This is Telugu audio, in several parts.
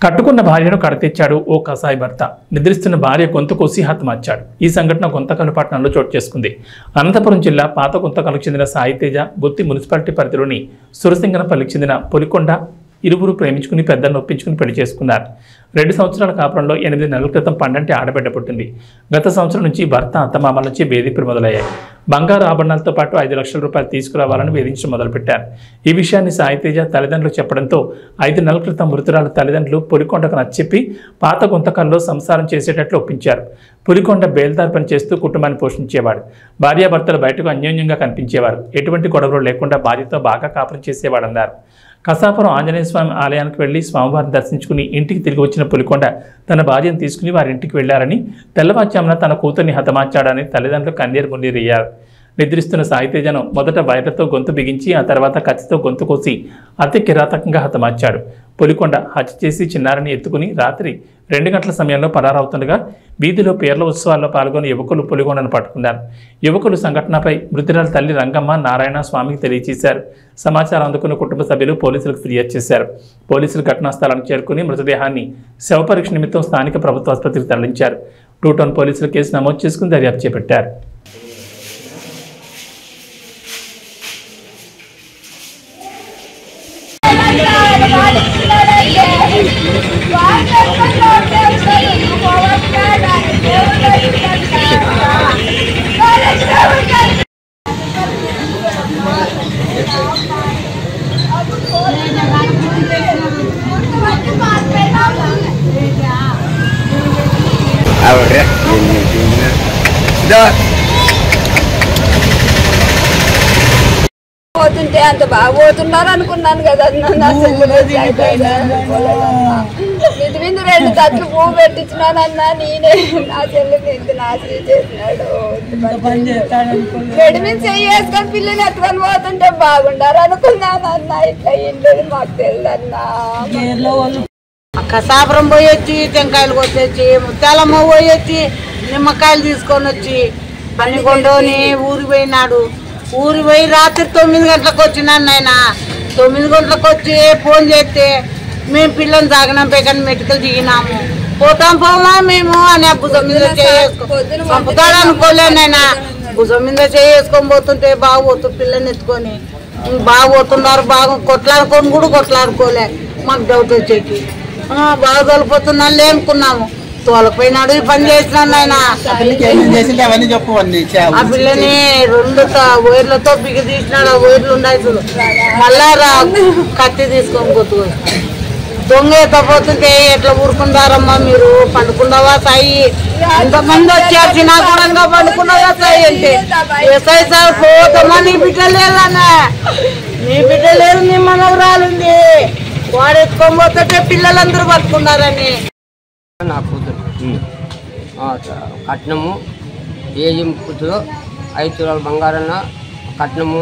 కట్టుకున్న భార్యను కడతెచ్చాడు ఓ కసాయి భర్త. నిద్రిస్తున్న భార్య గొంతు కోసి హతమార్చాడు. ఈ సంఘటన గుంతకల్ పట్టణంలో చోటు చేసుకుంది. అనంతపురం జిల్లా పాత గుంతకల్కు చెందిన సాయితేజ, గుత్తి మున్సిపాలిటీ పరిధిలోని సురసింగనపల్లికి చెందిన పులికొండ ఇరువురు ప్రేమించుకుని పెద్దలను ఒప్పించుకుని పెళ్లి చేసుకున్నారు. 2 సంవత్సరాల కాపురంలో 8 నెలల క్రితం పండంటి ఆడబిడ్డ పుట్టింది. గత సంవత్సరం నుంచి భర్త అత్తమామల నుంచి వేధింపులు మొదలయ్యాయి. బంగారు ఆభరణాలతో పాటు 5 లక్షల రూపాయలు తీసుకురావాలని వేధించడం మొదలుపెట్టారు. ఈ విషయాన్ని సాయితేజ తల్లిదండ్రులు చెప్పడంతో 5 నెలల క్రితం మృతురాల తల్లిదండ్రులు పులికొండకు నచ్చెప్పి పాత గుంతకల్లో సంసారం చేసేటట్లు ఒప్పించారు. పులికొండ బేల్దార్ పని చేస్తూ కుటుంబాన్ని పోషించేవాడు. భార్యాభర్తలు బయటకు అన్యోన్యంగా కనిపించేవారు. ఎటువంటి గొడవలు లేకుండా భార్యతో బాగా కాపురం చేసేవాడన్నారు. కసాపురం ఆంజనేయ స్వామి ఆలయానికి వెళ్లి స్వామివారిని దర్శించుకుని ఇంటికి తిరిగి వచ్చిన పులికొండ తన భార్యను తీసుకుని వారి ఇంటికి వెళ్లారని, తెల్లవారుజామున తన కూతుర్ని హతమార్చాడని తల్లిదండ్రులు కన్నీరు మున్నీరయ్యారు. నిద్రిస్తున్న సాయితేజను మొదట వైర్లతో గొంతు బిగించి ఆ తర్వాత కత్తితో గొంతు కోసి అతి కిరాతకంగా హతమార్చాడు. పులికొండ హత్య చేసి చిన్నారిని ఎత్తుకుని రాత్రి 2 గంటల సమయంలో పరారవుతుండగా వీధిలో పేర్ల ఉత్సవాల్లో పాల్గొని యువకులు పులికొండను పట్టుకున్నారు. యువకులు సంఘటనపై మృతురాల తల్లి రంగమ్మ నారాయణ స్వామికి తెలియజేశారు. సమాచారం అందుకున్న కుటుంబ సభ్యులు పోలీసులకు ఫిర్యాదు చేశారు. పోలీసులు ఘటనా స్థలానికి చేరుకుని మృతదేహాన్ని శవ పరీక్ష నిమిత్తం స్థానిక ప్రభుత్వ ఆసుపత్రికి తరలించారు. 2 టౌన్ పోలీసులు కేసు నమోదు చేసుకుని దర్యాప్తు చేపట్టారు. పోతుంటే అంత బాగా పోతున్నారు అనుకున్నాను కదా. ఇది మీద 2 తట్లు పువ్వు పెట్టించినానన్నా నేనే. నా చెల్లి మీద నాశనం చేసినాడు. గడి మీద చేసుకొని పిల్లలు ఎత్తుకొని పోతుంటే బాగుండారు అనుకున్నాను అన్న. ఇట్లా ఇండేది మాకు తెలియదన్నా. కసాపురం పోయొచ్చి టెంకాయలు కొట్టొచ్చి, ముత్యాలమ్మ పోయొచ్చి నిమ్మకాయలు తీసుకొని వచ్చి పనికొండని ఊరికి పోయినాడు. ఊరికి పోయి రాత్రి 9 గంటలకు వచ్చినాను నాయన. 9 గంటలకు వచ్చి ఫోన్ చేస్తే మేము పిల్లల్ని తాగినాం కానీ మెడికల్ దిగినాము. పోతాం పోమా మేము అని భుజం మీద చంపుతాడు అనుకోలేను నాయన. భుజం మీద చేసుకొని పోతుంటే బాగా పోతుంది. పిల్లల్ని ఎత్తుకొని బాగా పోతున్నారు. బాగా కొట్లాడుకొని కూడా కొట్లాడుకోలే. మాకు డౌట్ వచ్చేకి బాగా తోలిపోతున్నాను అనుకున్నాము. తోలకపోయినాడు. ఈ పని చేసినాను ఆయన. ఆ పిల్లని 2 వైర్లతో బిగి తీసినాడు. ఆ వైర్లు ఉన్నాయి చూడు. మళ్ళా కత్తి తీసుకొని కొత్తు దొంగ ఎత్తపోతుంటే ఎట్లా ఊరుకుంటారమ్మా మీరు? పండుకున్నావా సాయి? ఇంతమంది వచ్చారు చిన్నగూడంగా పండుకున్నావా సాయి అంటే, ఎస్ఐ సార్ పోతమ్మా నీ బిడ్డ లేదన్నా. నీ బిడ్డ లేదు, నీ మనవరాలుంది. వాడు ఎత్తుకొని పోతుంటే పిల్లలందరూ పట్టుకున్నారని. నా కూతురు కట్నము ఏజీ కూతురు 5 తులాల బంగారన్న, కట్నము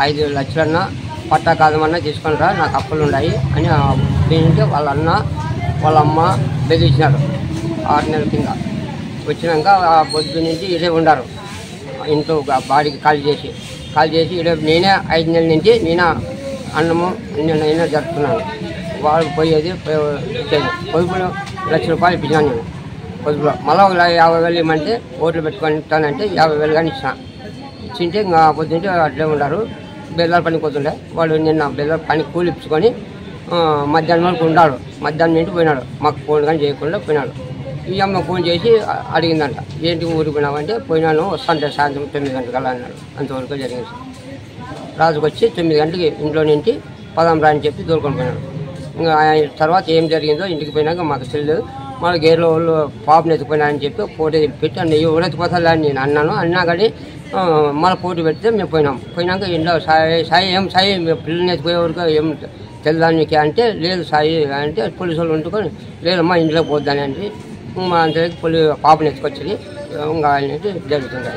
5 లక్షలన్న, పట్టా కాదమన్నా తీసుకునిరా, నాకు అప్పులు ఉన్నాయి అని దీనికి వాళ్ళ అన్న వాళ్ళ అమ్మ బెదిరించినారు. 6 నెలల కింద వచ్చినాక పొద్దు నుంచి ఇదే ఉండారు. ఇంట్లో బాడీకి కాల్ చేసి నేనే 5 నెలల నుంచి నేనే అన్నము నేనే జరుపుతున్నాను. వాళ్ళు పోయేది వచ్చేది. పొదుపులో 1 లక్ష రూపాయలు ఇప్పించాను నేను. పొదుపులో మళ్ళీ 50,000 ఇవ్వమంటే ఓట్లు పెట్టుకొని ఇస్తానంటే 50,000 కానీ ఇచ్చింటే ఇంకా పొద్దుంటే అట్లే ఉండారు. బెల్లాల పనికి పోతుండే వాడు. నిన్న బెల్లాల పని కూలి ఇప్పించుకొని మధ్యాహ్నం వరకు ఉన్నాడు. మధ్యాహ్నం నుండి పోయినాడు. మాకు ఫోన్ కానీ చేయకుండా పోయినాడు. ఈ అమ్మ ఫోన్ చేసి అడిగిందంట, ఏంటి ఊరికి పోయినామంటే, పోయినాను వస్తాంటే సాయంత్రం 9 గంటలకల్లా అన్నాడు. అంతవరకు జరిగింది. రాజుకు వచ్చి 9 గంటలకి ఇంట్లో నుంచి పదాం రా అని చెప్పి దొరుకుని పోయినాడు. ఇంకా తర్వాత ఏం జరిగిందో ఇంటికి పోయినాక మాకు తెలియదు. మళ్ళీ గేర్లో వాళ్ళు పాపను ఎత్తుకుపోయినారని చెప్పి పోటీ పెట్టి ఎవరు ఎత్తుకుపోతారా అని నేను అన్నా కానీ మళ్ళీ పోటీ పెడితే మేము పోయినాక ఇంట్లో సాయి ఏం సాయి పిల్లల్ని ఎత్తుకుపోయేవరకు ఏం తెలుదా నీకే అంటే, లేదు సాయి అంటే పోలీసు వాళ్ళు ఉంటుకొని, లేదమ్మా ఇంట్లోకి పోద్దని అంటే మా అంతలోకి పాపను ఎత్తుకొచ్చి ఇంకా జరుగుతుంది.